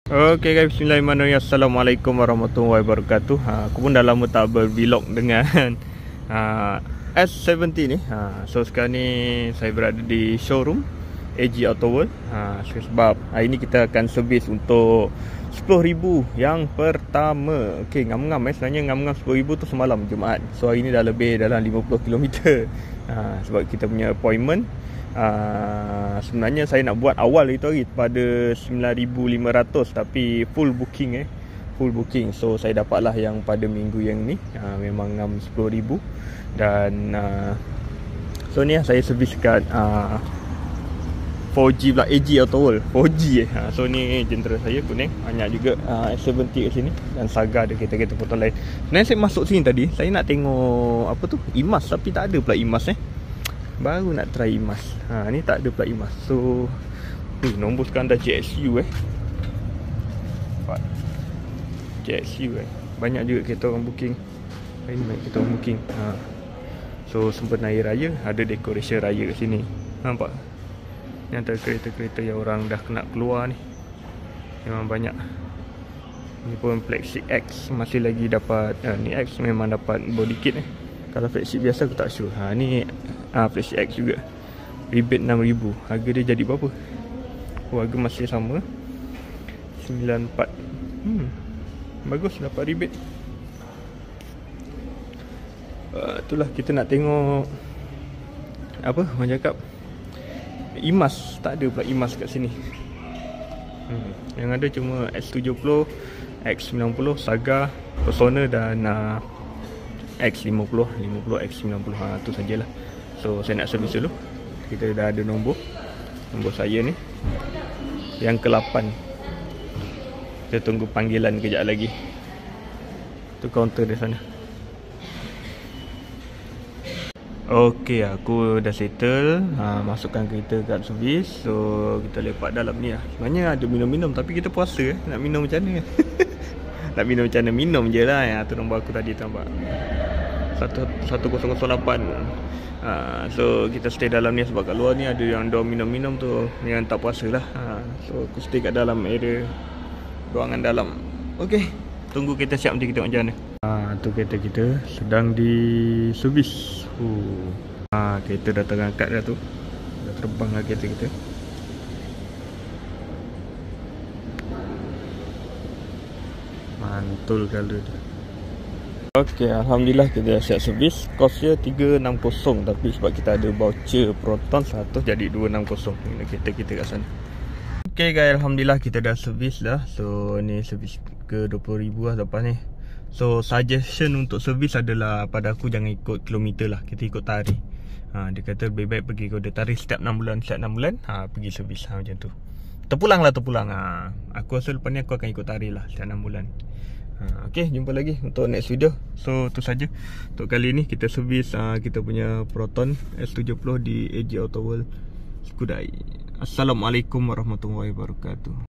Okay guys, bismillahirrahmanirrahim. Assalamualaikum warahmatullahi wabarakatuh. Aku pun dah lama tak bervlog dengan S70 ni. So sekarang ni saya berada di showroom AG Auto World. Sebab hari ni kita akan servis untuk 10,000 yang pertama. Okay, ngam-ngam sebenarnya ngam-ngam 10,000 tu semalam Jumaat. So hari ni dah lebih dalam 50 km. Sebab kita punya appointment. Sebenarnya saya nak buat awal itu hari pada 9,500, tapi full booking full booking. So saya dapatlah yang pada minggu yang ni memang 10,000. Dan so ni saya servis kat 4G pula, AG Auto World 4G So ni jentera saya kuning, banyak juga S70 kat sini. Dan Saga ada kereta-kereta potong lain. Sebenarnya saya masuk sini tadi, saya nak tengok apa tu, IMAS, tapi tak ada pula IMAS baru nak try IMAS. Ni tak ada pula IMAS. So nombor sekarang dah JXU JXU banyak juga kereta orang booking. Ini banyak kereta orang booking. So sempena hari raya ada decoration raya kat sini. Nampak? Ni antara kereta-kereta yang orang dah kena keluar ni. Memang banyak. Ni pun Flexi X masih lagi dapat. Ni X memang dapat body kit Kalau Flexi biasa aku tak sure. Ni Flexi X juga. Rebate 6,000. Harga dia jadi berapa? Harga masih sama 94. Bagus, dapat rebate. Itulah kita nak tengok apa orang cakap, IMAS. Tak ada pula IMAS kat sini. Yang ada cuma X70, X90, Saga, Persona dan X50, X90. Tu sajalah. So saya nak servis dulu. Kita dah ada nombor saya ni yang ke-8. Kita tunggu panggilan kejap lagi. Tu kaunter di sana. Okey, aku dah settle. Masukkan kereta kat servis. So kita lepak dalam ni lah. Sebenarnya ada minum-minum, tapi kita puasa nak minum macam mana? Nak minum macam mana? Minum je lah. Tu nombor aku tadi, nampak 1008. So kita stay dalam ni sebab kat luar ni ada yang dia minum-minum tu, yang tak puasa lah. So aku stay kat dalam area ruangan dalam. Okay, tunggu kita siap nanti kita macam mana. Tu kereta kita sedang di servis. Kereta dah terangkat dah tu. Dah terbang lah kereta kita. Mantul kalau dia. Okey, alhamdulillah kita dah siap servis. Kos dia 360, tapi sebab kita ada voucher Proton 100 jadi 260. Ini kereta kita kat sana. Okey guys, alhamdulillah kita dah servis dah. So ni servis ke 20,000 lah lepas ni. So suggestion untuk servis adalah pada aku jangan ikut kilometer lah, kita ikut tarikh. Dia kata lebih baik pergi kode tarikh setiap 6 bulan, pergi servis macam tu. Terpulang. Aku rasa lepas ni aku akan ikut tarikh lah setiap 6 bulan. Okay, jumpa lagi untuk next video. So tu saja untuk kali ni, kita servis kita punya Proton S70 di AG Auto World Skudai. Assalamualaikum warahmatullahi wabarakatuh.